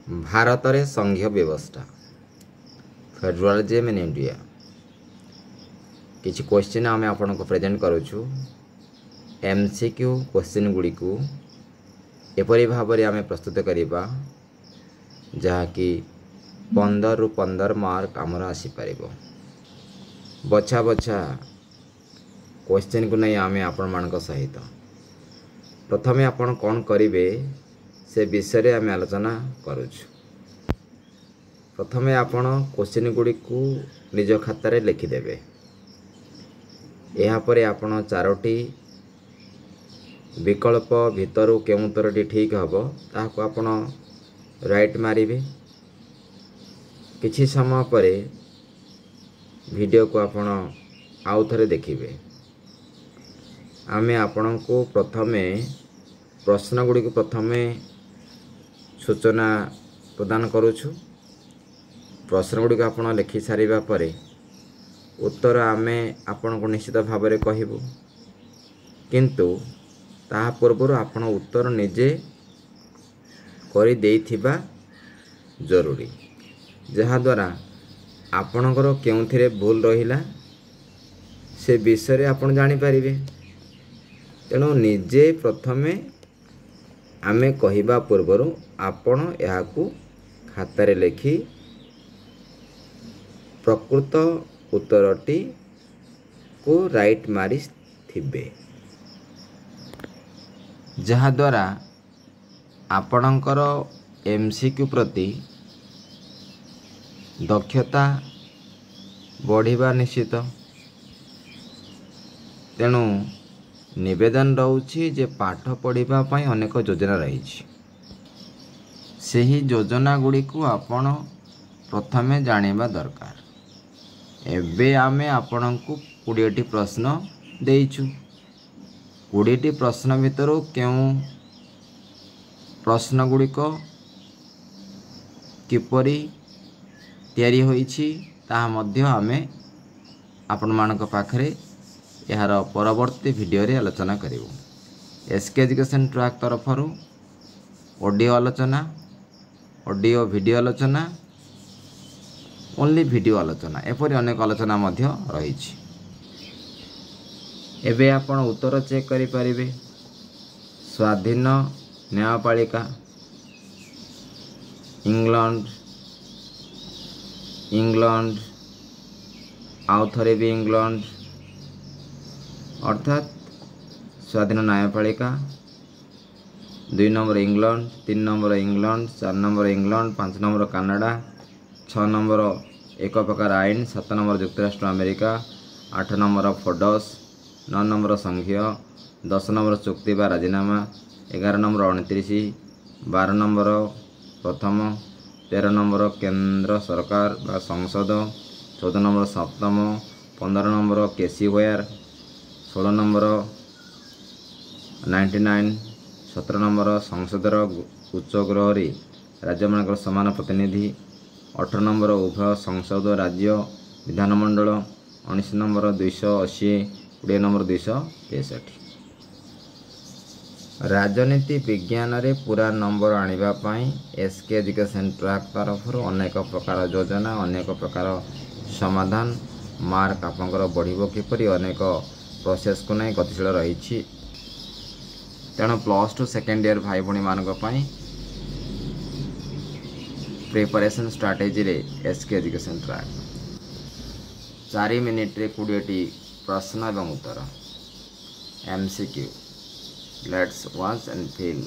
भारत रे संघीय व्यवस्था फेडरलिज्म इन इंडिया किसी क्वेश्चन आम आपण को प्रेजेंट करूँ एमसीक्यू क्वेश्चन गुड़ी को एपरी भाव में आम प्रस्तुत करवा जहाँकि 15 रु 15 मार्क आमर आसीपर बछा बछा क्वेश्चन को नहीं आम आपण मान सहित प्रथमे आपण कौन करेंगे से विषय आम आलोचना करुछु। प्रथमे आपण क्वेश्चन गुड़ी को निज खातार लिखिदेवे। यापर आपण 4टी विकल्प भितर के उत्तरटी ठीक हम ताकू आपण राइट मारिबे। किछि समय पर वीडियो को आपण आउ थरे देखिबे। आमे आपण को प्रथमे प्रश्न गुड़ी को प्रथमे सूचना प्रदान करुछु। प्रश्न गुड़ी को आपण लिखि सारिबा परे उत्तर आमे आपण को निश्चित भाव में कहबू, किंतु ता पूर्व आपण उत्तर निजे करि देइथिबा जरूरी, जहा द्वारा आपणकर केउथिरे भूल रहिला से विषय आपण जानि परिबे। तेणु निजे प्रथमे आमे कहिबा पूर्व आपण याकू खातारे लिखि प्रकृत उत्तरटी को राइट मारी थिबे, जहा द्वारा आपणकर एमसीक्यू प्रति दक्षता बढ़िबा निश्चित। तेणु निवेदन रहउछि जे पाठ पढ़िबा पई अनेक योजना रही, सही योजना गुड़ी को आपण प्रथमे जानिबा दरकार। एबे आमे आपण को 20टी प्रश्न देइछु। 20टी प्रश्न भितर केउ प्रश्न गुड़ी को किपरि तैयारी होइछि ता मध्य आमे आपण मानक पाखरे यार परवर्ती वीडियो रे आलोचना करिवु। एसके एजुकेशन ट्रैक तरफरु ऑडियो आलोचना, ऑडियो वीडियो आलोचना, ओनली वीडियो आलोचना एपरि अनेक आलोचना मध्य रहिछि। एबे आपण उत्तर चेक करि परिबे। स्वाधीन न्यायपालिका इंग्लैंड आउ थरे भी इंग्लैंड अर्थात स्वाधीन न्यायपालिका 2 number England, 3 number England, 4 number England, 5 number Canada, 6 number एक प्रकार आईन, 7 नंबर युक्तराष्ट्र अमेरिका, 8 नंबर फोडस, 9 नंबर संघीय, 10 नंबर चुक्ति बा राजीनामा, 11 नंबर 29, 12 नंबर प्रथम, 13 नंबर केंद्र सरकार बा संसद, 14 नंबर सप्तम, 15 नंबर केसी वेयर, 16 नंबर 99, 17 नंबर संसदर उच्च गृह राज्य मान समान प्रतिनिधि, 18 नंबर उभय संसद राज्य विधानमंडल, 19 नंबर 280, 20 नंबर 263। राजनीति विज्ञान रे पूरा नंबर आनिबा पई एसके एजुकेशन ट्रैक तरफ अनेक प्रकार योजना, अनेक प्रकार समाधान मार्क आपंकर बढ़िबो किपरि अनेक प्रोसेस को नहीं गतिशील रही। तेणु +2 सेकेंड ईयर भाई भणी मानक पई प्रिपरेशन स्ट्रैटेजी रे एसके एजुकेशन ट्रैक 4 मिनिट रे 20टी प्रश्न एवं उत्तर MCQ. Let's watch and feel.